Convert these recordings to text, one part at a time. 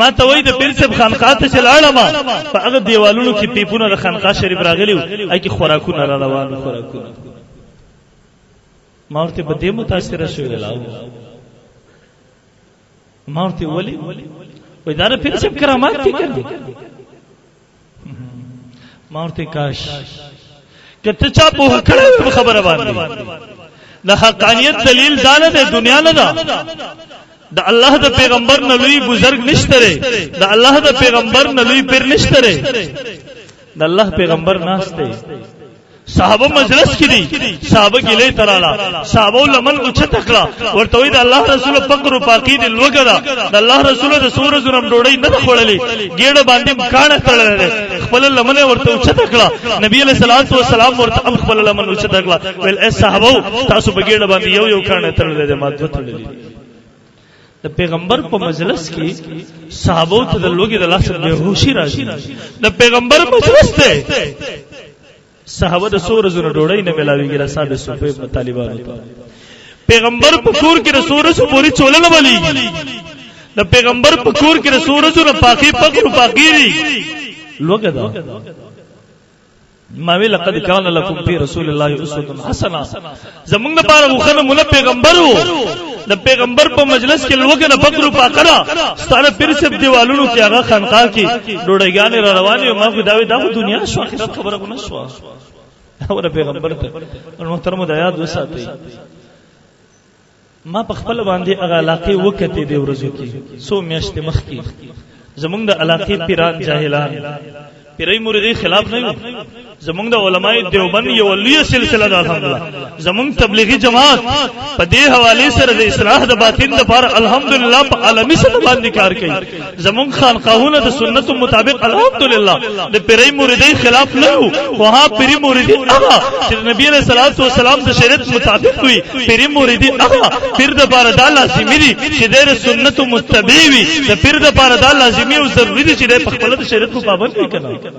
ما ته وای د پیر صاحب خانقاه ته چلاړم په هغه دیوالونو کې پیپونه د خانقاه شریف راغلیو اې کې خوراکونه را روان خوراکونه ما ورته بده متاثر شو ویلاو ما ورته ولی وای دا پیر صاحب کرامات دي کړي ما ورته کاش کته چا په کړه خبره باندې د حقانیت دلیل دانه د دنیا نه ده د الله د پیغمبر نه لوی بزرگ نشته د الله د پیغمبر نه لوی پیر نشته د الله پیغمبر ناشته صحابه مجلس کې دي صحابه کې له تراله صحابه لمن اوچ تکلا ورته وي د الله رسول فقر او فقید لوګدا د الله رسول د سورج نم ډوړی نه خړلې ګېړه باندې مکانه تړلې خپل لمن ورته اوچ تکلا نبی علیہ الصلوۃ والسلام ورته خپل لمن اوچ تکلا ول اے صحابه تاسو په ګېړه باندې یو کانه تړلې د ماده تړلې د پیغمبر په مجلس کې صحابه ته د لوګي د لاس به هوشي راځي د پیغمبر مجلس ته صحابه د سورزونو ډوړی نه ملاویږي را صاحب صوفي طالبانو ته پیغمبر په کور کې رسورزو پوری چولنه ولي د پیغمبر په کور کې رسورزو پاکي پکړو پاکيري لوګدا ما وی لقد کان لکم فی رسول الله اسوه حسنه زمونږ لپاره وخنه مولا پیغمبر وو د پیغمبر په مجلس کې لوګ نه پکړو پاکړه ستاره پیر سب دیوالونو کې هغه خانقاه کې ډوډۍ را رواني او ما خو دا دنیا شو اخرت خبره کو نه شو اور پیغمبر ته محترم د یاد وساتئ ما په خپل باندې هغه علاقه وکته دی ورځو کې سو میاشت مخ کې زمونږ د علاقه پیران جاهلان پیرای مریدی خلاف نه یو زمونږ د علماء دیوبند یو لوی سلسله ده الحمدلله زمونږ تبلیغی جماعت په دې حواله سره د اصلاح د باطن لپاره الحمدلله په عالمي سطح باندې کار کوي زمونږ خانقاهونه د سنت مطابق الحمدلله د پیرای مریدی خلاف نه یو وها پیری مریدی هغه چې نبی علیہ الصلوۃ والسلام د شریعت مطابق وي پیری مریدی هغه پیر د بار د لازمي دي چې د سنت متبع وي د پیر د بار د لازمي او ضروري دي چې په خپل شریعت کو پابند وي کنه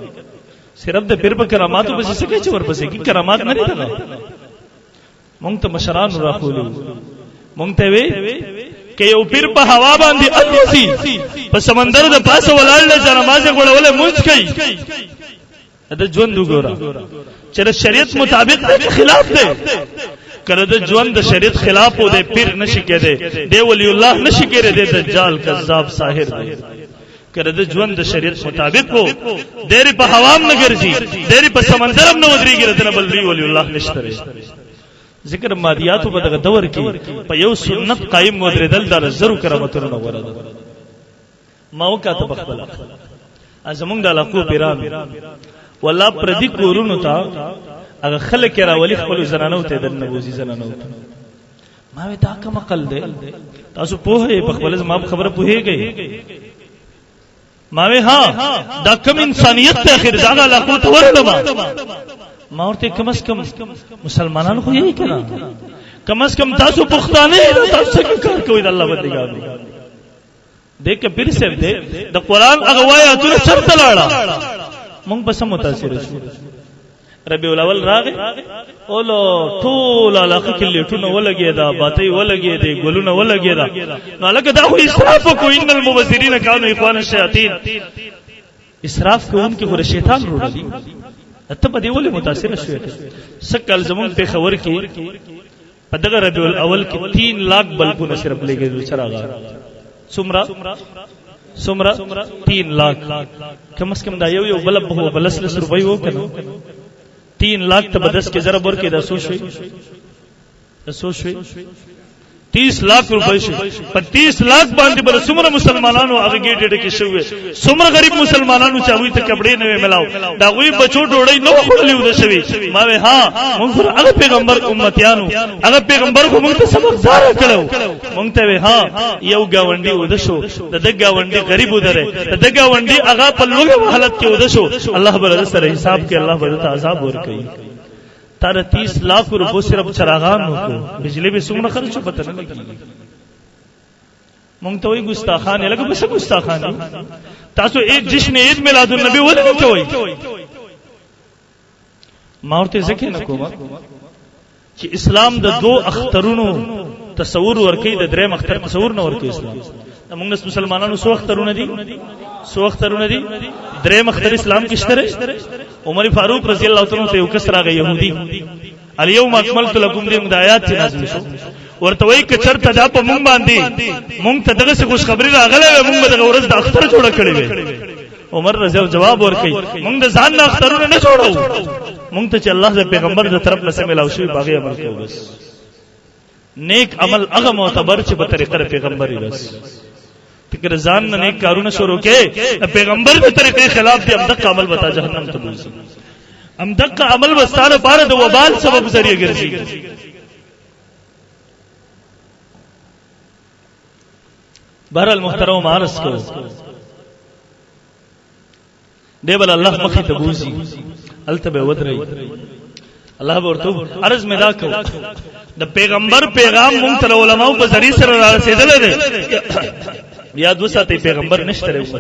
صرف د پیر په کراماتو به څه کوي چې ورپسې کی کرامات نه دي مونږ ته مشران راخولو مونږ ته وی کې یو پیر په هوا باندې الوزي په سمندر د پاسه ولاړ نه نماز غړولې مونږ کوي د ژوند وګوره چې شریعت مطابق د خلاف دی کله د ژوند د شریعت خلاف و د پیر نشي کېده دی ولی الله نشي کېده د دجال کذاب ساحر دی کله د ژوند د شریعت مطابق وو ډېر په حوام نه ګرځي ډېر په سمندر هم نه ودرېږي رتنه بل ولی الله نشته ذکر مادیات په دغه دور کې په یو سنت قائم ودرېدل د زرو کرامتونو نه ورده ما وکاته بخبل ازمون د علاقو پیران والله پردي کورونو ته هغه خلک راولي خپل زنانو ته د نبوزي زنانو ما وی دا کوم عقل دی تاسو په خپل زما خبره پوهیږئ ما وی ها دا کوم انسانیت ته اخر دا علاقو ته ورلما ما ورته کم از کم مسلمانانو خو یې کړه کم از کم تاسو پښتانه تاسو څنګه کار کوئ د الله بندګانو دیکھ پیر صاحب دې د قران هغه آیاتونه چرته لاړه مونږ په سم متاثر شو ربیع الاول راغی اولو ټول علاقه کې لیټونه ولګي دا باتي ولګي دي ګلونه ولګي دا نو لکه دا خو اسراف کو ان المبذرین کانوا اخوان الشیاطین اسراف کوونکی خو شیطان وروړي ته په دې ولې متاثر شوې سکل زمون په خبر کې په دغه ربیع الاول کې 3 लाख بلبونه صرف لګي چراغ سمرا 3 लाख کم از کم دا یو بلب هو بلس روپۍ وو کنه 3 लाख ته بدس کې ضرب ورکې د سوشوي 30 लाख روپۍ شي په 30 लाख باندې بل څومره مسلمانانو هغه ګېټه کې شوې څومره غریب مسلمانانو چې هغه ته کپڑے نه ملاو دا غوي بچو ډوړی نو خړلې ود شوی ما وی ها موږ هغه پیغمبر امتیانو هغه پیغمبر کو موږ ته سبق زار کړو موږ ته وی ها یو گاونډي ود شو د گاونډي غریب ودره د گاونډي هغه په لوګه حالت کې ود شو الله بل سره حساب کې الله بل عذاب ور کوي تر 30 लाख روپو صرف چراغان کو بجلی به څومره خرچ پته نه لګي مونږ ته وي ګستاخان لکه بس ګستاخان تاسو ایک جشن عید میلاد النبی ولې کوي ما ورته ځکه نه کوم چې اسلام د 2 اخترونو تصور ورکې د 3 اختر تصور نه ورکې اسلام موږ مسلمانانو سو اخترونه دي درې مختر اسلام کې شته. عمر فاروق رضی الله تعالی عنہ ته یو کس راغی يهودي، اليوم اکملت لكم دین د آیات چې نازل شو، ورته وایي که چرته دا په مونږ باندې مونږ ته دغه څه خوش خبری راغله مونږ به دغه ورځ د اختر جوړه کړې وي. عمر رضی الله جواب ورکړي مونږ د ځان نه اخترونه نه جوړو، مونږ ته چې الله د پیغمبر د طرف نه ملاو شوی باغی عمل کوو. بس نیک عمل هغه معتبر چې په طریقه د پیغمبر یې بس فکر ځان نه نیک کارونه شروع کې پیغمبر د طریقې خلاف دي، همدغه عمل وتا جهنم ته بوزي، همدغه عمل وستاره بار د وبال سبب ذریعہ ګرځي. بهرحال محترم عرض کو دیبل الله مخې ته بوزي التبه ودري الله ورته عرض مدا کو د پیغمبر پیغام مونږ ته علماء په ذریعہ سره رسیدل دي. یاد وساتئ پیغمبر نشته